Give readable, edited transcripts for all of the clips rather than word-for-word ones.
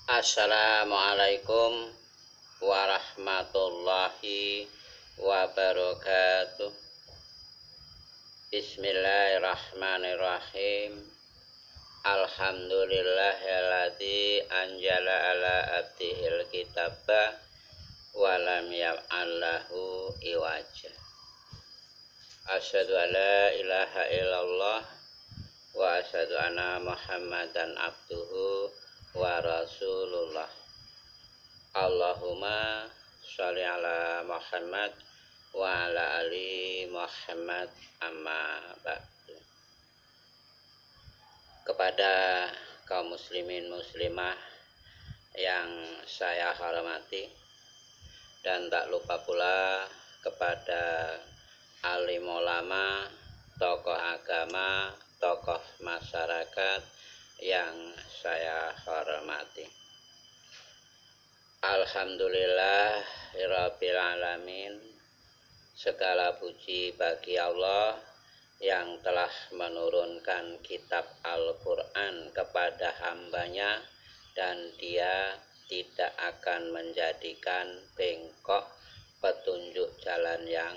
Assalamualaikum warahmatullahi wabarakatuh. Bismillahirrahmanirrahim. Alhamdulillahilladzi anjala ala abdihil kitaba wa lam yaj'al lahu iwaja. Asyhadu an la ilaha illallah wa asyhadu anna Muhammadan abduhu wa rasulullah. Allahumma sholli ala Muhammad wa ala ali Muhammad, amma ba'du. Kepada kaum muslimin muslimah yang saya hormati, dan tak lupa pula kepada alim ulama, tokoh agama, tokoh masyarakat yang saya hormati. Alhamdulillahirabbil alamin. Segala puji bagi Allah yang telah menurunkan kitab Al-Quran kepada hambanya, dan Dia tidak akan menjadikan bengkok petunjuk jalan yang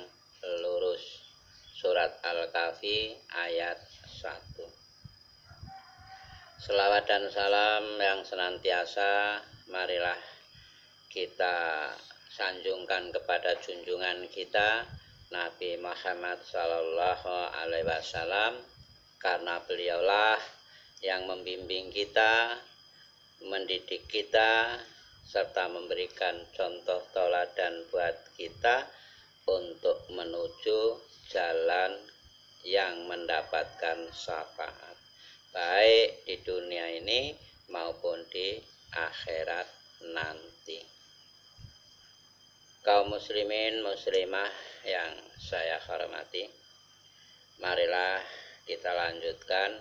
lurus. Surat Al-Kahfi ayat 1. Selawat dan salam yang senantiasa marilah kita sanjungkan kepada junjungan kita Nabi Muhammad sallallahu alaihi wasallam, karena beliaulah yang membimbing kita, mendidik kita, serta memberikan contoh tauladan buat kita untuk menuju jalan yang mendapatkan syafaat, baik di dunia ini maupun di akhirat nanti. Kaum muslimin muslimah yang saya hormati, marilah kita lanjutkan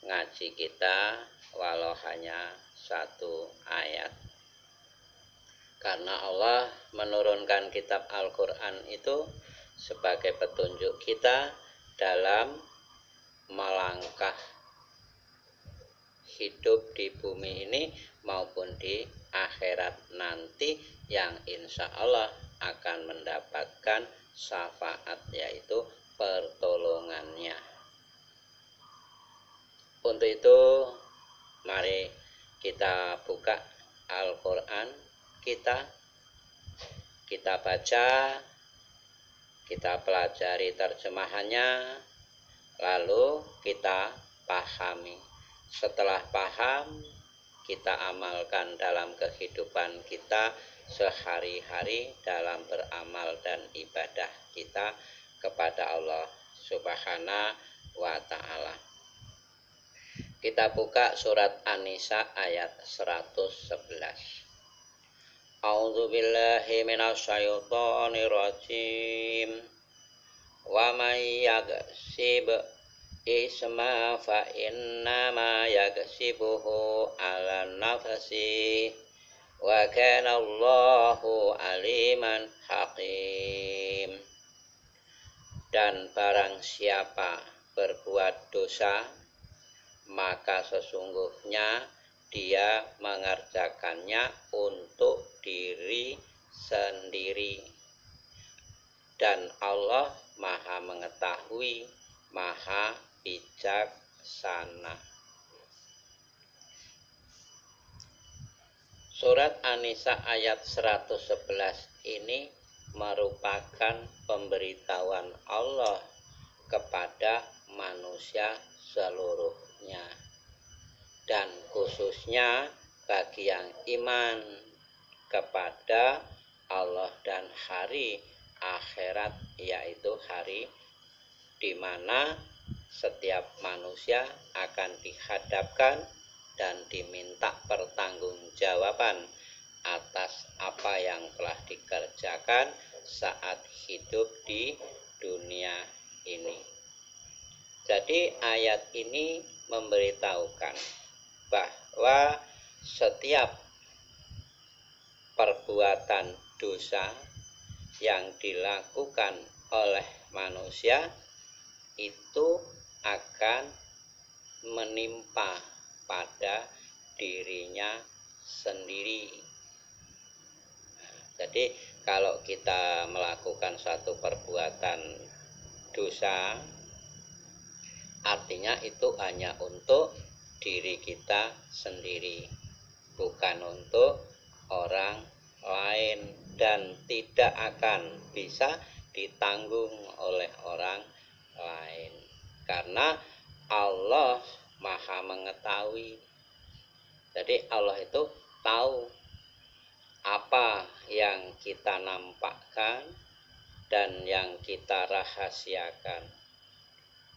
ngaji kita walau hanya satu ayat. Karena Allah menurunkan kitab Al-Quran itu sebagai petunjuk kita dalam melangkah hidup di bumi ini maupun di akhirat nanti, yang insya Allah akan mendapatkan syafaat, yaitu pertolongannya. Untuk itu mari kita buka Al-Quran kita baca, kita pelajari terjemahannya, lalu kita pahami. Setelah paham, kita amalkan dalam kehidupan kita sehari-hari dalam beramal dan ibadah kita kepada Allah Subhanahu wa ta'ala. Kita buka surat An-Nisa ayat 111. A'udzubillahi minasyaitonirrajim. Wa may yaghsib isma fa innama yaghsibuhu ala nafsi wa kana Allahu aliman hakim. Dan barang siapa berbuat dosa, maka sesungguhnya dia mengerjakannya untuk diri sendiri, dan Allah Maha mengetahui, Maha bijaksana. Surat An-Nisa ayat 111 ini merupakan pemberitahuan Allah kepada manusia seluruhnya, dan khususnya bagi yang iman kepada Allah dan hari akhirat, yaitu hari di mana setiap manusia akan dihadapkan dan diminta pertanggungjawaban atas apa yang telah dikerjakan saat hidup di dunia ini. Jadi ayat ini memberitahukan bahwa setiap perbuatan dosa yang dilakukan oleh manusia itu akan menimpa pada dirinya sendiri. Jadi kalau kita melakukan suatu perbuatan dosa, artinya itu hanya untuk diri kita sendiri, bukan untuk orang lain, dan tidak akan bisa ditanggung oleh orang lain, karena Allah Maha mengetahui. Jadi Allah itu tahu apa yang kita nampakkan dan yang kita rahasiakan,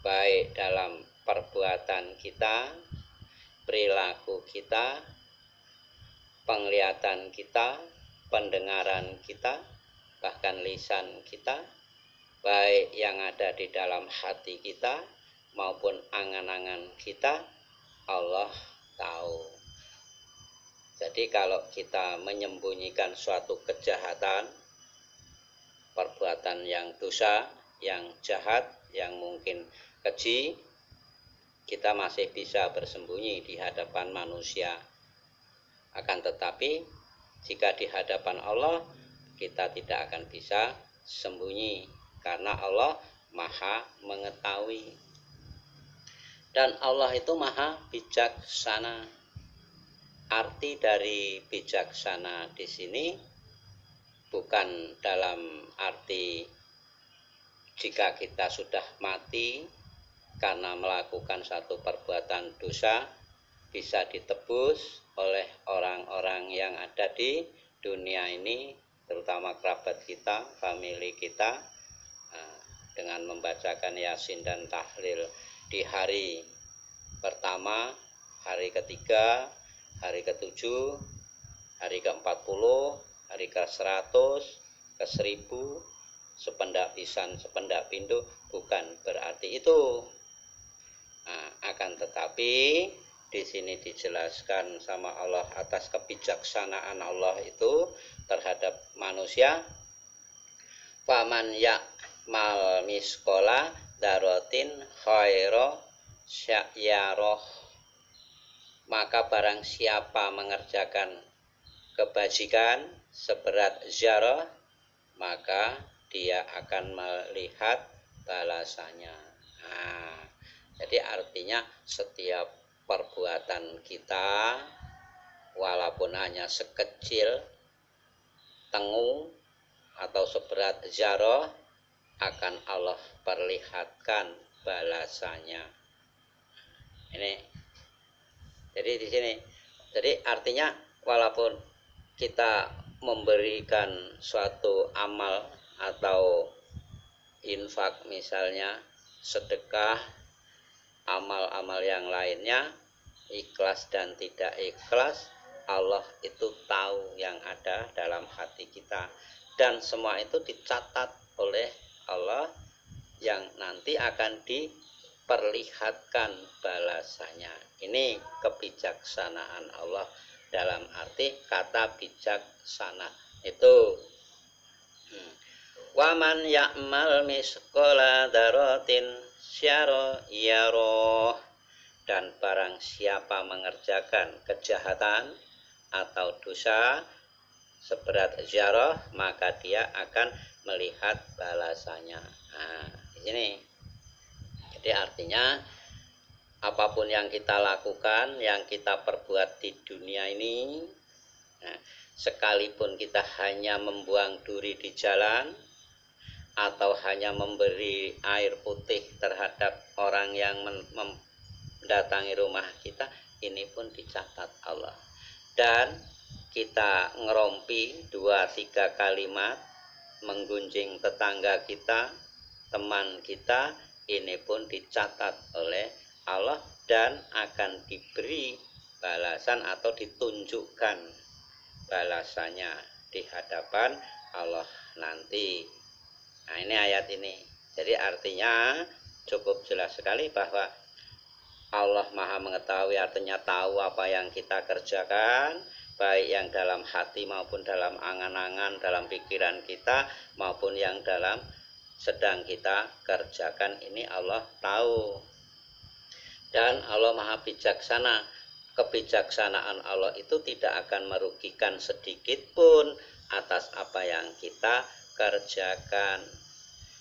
baik dalam perbuatan kita, perilaku kita, penglihatan kita, pendengaran kita, bahkan lisan kita, baik yang ada di dalam hati kita maupun angan-angan kita, Allah tahu. Jadi kalau kita menyembunyikan suatu kejahatan, perbuatan yang dosa, yang jahat, yang mungkin keji, kita masih bisa bersembunyi di hadapan manusia. Akan tetapi jika di hadapan Allah, kita tidak akan bisa sembunyi, karena Allah Maha mengetahui. Dan Allah itu Maha bijaksana. Arti dari bijaksana di sini bukan dalam arti jika kita sudah mati karena melakukan satu perbuatan dosa bisa ditebus oleh orang-orang yang ada di dunia ini, terutama kerabat kita, famili kita, dengan membacakan Yasin dan tahlil di hari pertama, hari ketiga, hari ke-7, hari ke-40, hari ke-100, ke-1000, sependak pisan, sependak pindu, bukan berarti itu. Akan tetapi di sini dijelaskan sama Allah atas kebijaksanaan Allah itu terhadap manusia. Faman ya'mal miskola darotin khairo syayaroh. Maka barang siapa mengerjakan kebajikan seberat zarah, maka dia akan melihat balasannya. Jadi artinya setiap perbuatan kita, walaupun hanya sekecil tengu atau seberat zarah, akan Allah perlihatkan balasannya. Ini. Jadi di sini, jadi artinya walaupun kita memberikan suatu amal atau infak misalnya, sedekah, amal-amal yang lainnya, ikhlas dan tidak ikhlas, Allah itu tahu yang ada dalam hati kita, dan semua itu dicatat oleh Allah yang nanti akan diperlihatkan balasannya. Ini kebijaksanaan Allah dalam arti kata bijaksana itu. Waman ya'mal misqala dzarratin syarra yarah. Dan barang siapa mengerjakan kejahatan atau dosa seberat zarah, maka dia akan melihat balasannya. Di sini. Jadi artinya apapun yang kita lakukan, yang kita perbuat di dunia ini, sekalipun kita hanya membuang duri di jalan atau hanya memberi air putih terhadap orang yang mendatangi rumah kita, ini pun dicatat Allah. Dan kita ngerompi 2-3 kalimat, menggunjing tetangga kita, teman kita, ini pun dicatat oleh Allah dan akan diberi balasan atau ditunjukkan balasannya di hadapan Allah nanti. Ini ayat ini. Jadi artinya cukup jelas sekali bahwa Allah Maha mengetahui, artinya tahu apa yang kita kerjakan, baik yang dalam hati maupun dalam angan-angan, dalam pikiran kita maupun yang dalam sedang kita kerjakan, ini Allah tahu. Dan Allah Maha bijaksana. kebijaksanaan Allah itu tidak akan merugikan sedikit pun atas apa yang kita kerjakan.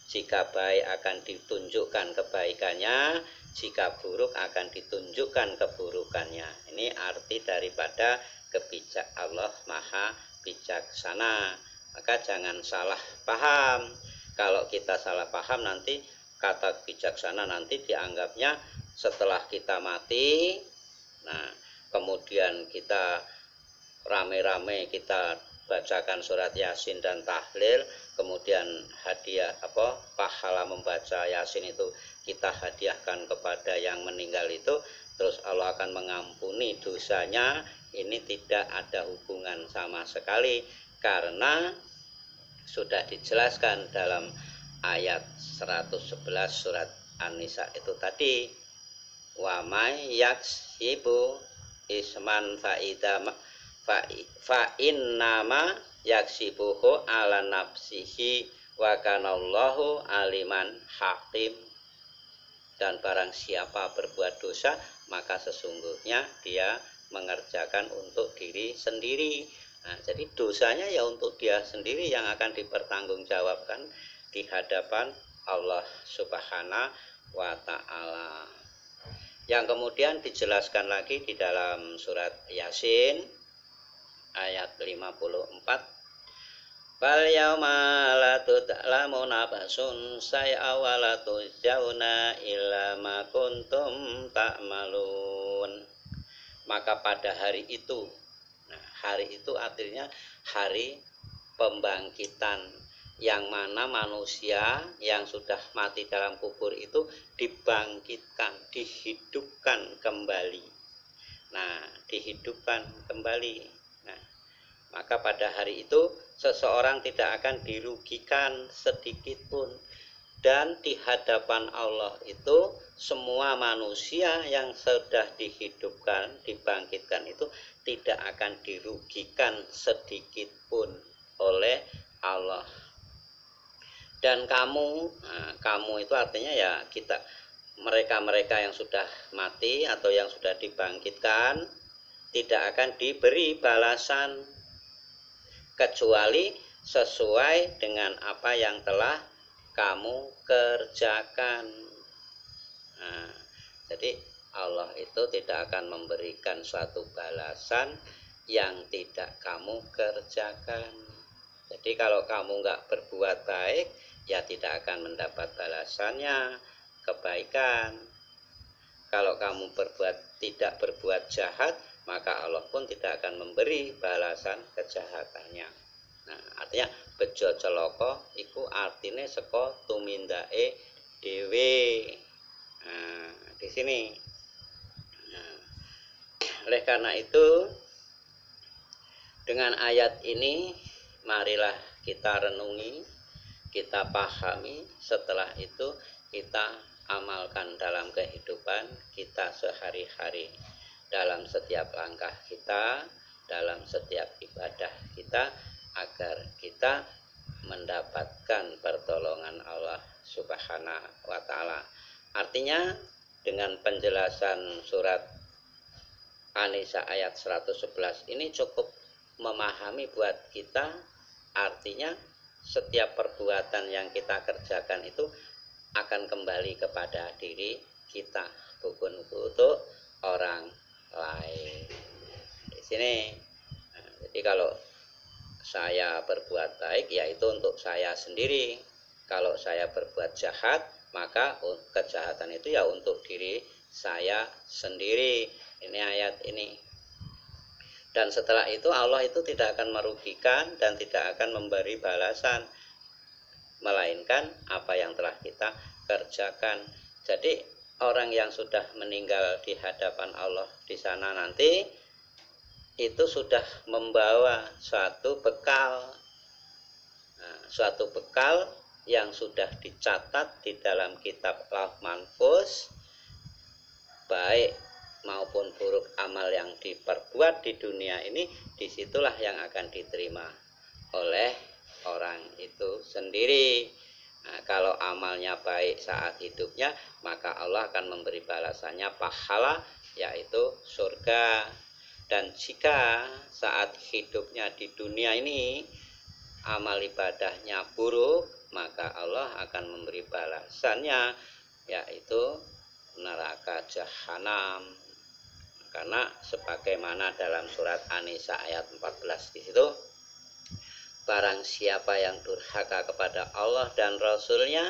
Jika baik akan ditunjukkan kebaikannya, jika buruk akan ditunjukkan keburukannya. Ini arti daripada kebijak Allah Maha Bijaksana. Maka jangan salah paham. Kalau kita salah paham nanti kata bijaksana nanti dianggapnya setelah kita mati. Nah, kemudian kita rame-rame kita bacakan surat Yasin dan tahlil, kemudian hadiah pahala membaca Yasin itu kita hadiahkan kepada yang meninggal itu, terus Allah akan mengampuni dosanya. Ini tidak ada hubungan sama sekali, karena sudah dijelaskan dalam ayat 111 surat An-Nisa itu tadi, wa may yaksibu isman fa innama yaksibuhu ala nafsihi wa kanallahu aliman hakim. Dan barang siapa berbuat dosa, maka sesungguhnya dia mengerjakan untuk diri sendiri. Nah, jadi dosanya ya untuk dia sendiri yang akan dipertanggungjawabkan di hadapan Allah Subhanahu wa Ta'ala. Yang kemudian dijelaskan lagi di dalam surat Yasin ayat 54, fal yauma la tudlamu nafsun syai'a wa la tujzauna illa ma kuntum ta'malun. Maka pada hari itu, nah hari itu artinya hari pembangkitan, yang mana manusia yang sudah mati dalam kubur itu dibangkitkan, dihidupkan kembali. Nah, dihidupkan kembali. Nah, maka pada hari itu seseorang tidak akan dirugikan sedikit pun. Dan di hadapan Allah itu semua manusia yang sudah dihidupkan, dibangkitkan itu tidak akan dirugikan sedikit pun oleh Allah. Dan kamu, nah, kamu itu artinya ya kita, mereka-mereka yang sudah mati atau yang sudah dibangkitkan tidak akan diberi balasan kecuali sesuai dengan apa yang telah kamu kerjakan. Nah, jadi Allah itu tidak akan memberikan suatu balasan yang tidak kamu kerjakan. Jadi kalau kamu nggak berbuat baik, ya tidak akan mendapat balasannya kebaikan. Kalau kamu tidak berbuat jahat, maka Allah pun tidak akan memberi balasan kejahatannya. Nah, artinya bejo celaka iku artine saka tumindake dhewe. Nah, di sini. Nah, oleh karena itu dengan ayat ini marilah kita renungi, kita pahami, setelah itu kita amalkan dalam kehidupan kita sehari-hari, dalam setiap langkah kita, dalam setiap ibadah kita, agar kita mendapatkan pertolongan Allah Subhanahu wa Ta'ala. Artinya dengan penjelasan surat An-Nisa ayat 111 ini cukup memahami buat kita, artinya setiap perbuatan yang kita kerjakan itu akan kembali kepada diri kita, bukan untuk orang lain. Di sini, nah, jadi kalau saya berbuat baik, yaitu untuk saya sendiri. Kalau saya berbuat jahat, maka kejahatan itu ya untuk diri saya sendiri. Ini ayat ini. Dan setelah itu Allah itu tidak akan merugikan dan tidak akan memberi balasan, melainkan apa yang telah kita kerjakan. Jadi orang yang sudah meninggal di hadapan Allah di sana nanti itu sudah membawa suatu bekal, nah, suatu bekal yang sudah dicatat di dalam kitab Lauh Mahfuz, baik maupun buruk amal yang diperbuat di dunia ini, disitulah yang akan diterima oleh orang itu sendiri. Nah, kalau amalnya baik saat hidupnya, maka Allah akan memberi balasannya pahala yaitu surga. Dan jika saat hidupnya di dunia ini amal ibadahnya buruk, maka Allah akan memberi balasannya, yaitu neraka jahanam. Karena sebagaimana dalam surat An-Nisa ayat 14 di situ, barang siapa yang durhaka kepada Allah dan Rasul-Nya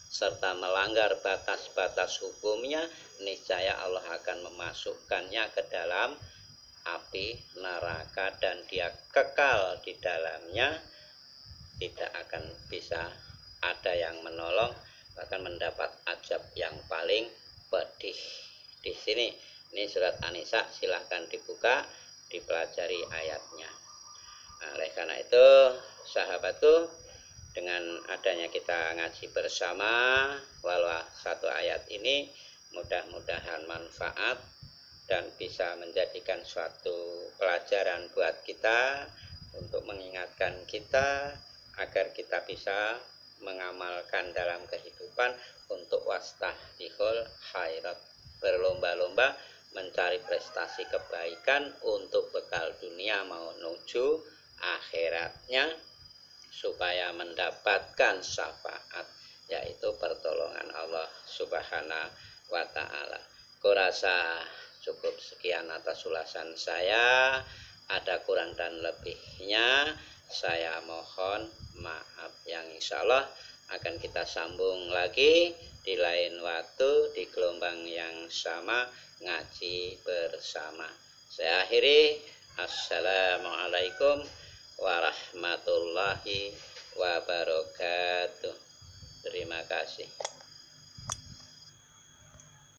serta melanggar batas-batas hukumnya, niscaya Allah akan memasukkannya ke dalam api neraka dan dia kekal di dalamnya, tidak akan bisa ada yang menolong, bahkan mendapat azab yang paling pedih. Di sini ini surat An-Nisa, silahkan dibuka, dipelajari ayatnya. Nah, oleh karena itu sahabatku, dengan adanya kita ngaji bersama walau satu ayat ini, mudah-mudahan manfaat dan bisa menjadikan suatu pelajaran buat kita untuk mengingatkan kita agar kita bisa mengamalkan dalam kehidupan untuk wastahdiqul khairat, berlomba-lomba mencari prestasi kebaikan untuk bekal dunia menuju akhiratnya, supaya mendapatkan syafaat, yaitu pertolongan Allah Subhanahu wa Ta'ala. Kurasa cukup sekian atas ulasan saya. Ada kurang dan lebihnya saya mohon maaf, yang insya Allah akan kita sambung lagi di lain waktu di gelombang yang sama ngaji bersama. Saya akhiri, assalamualaikum warahmatullahi wabarakatuh. Terima kasih.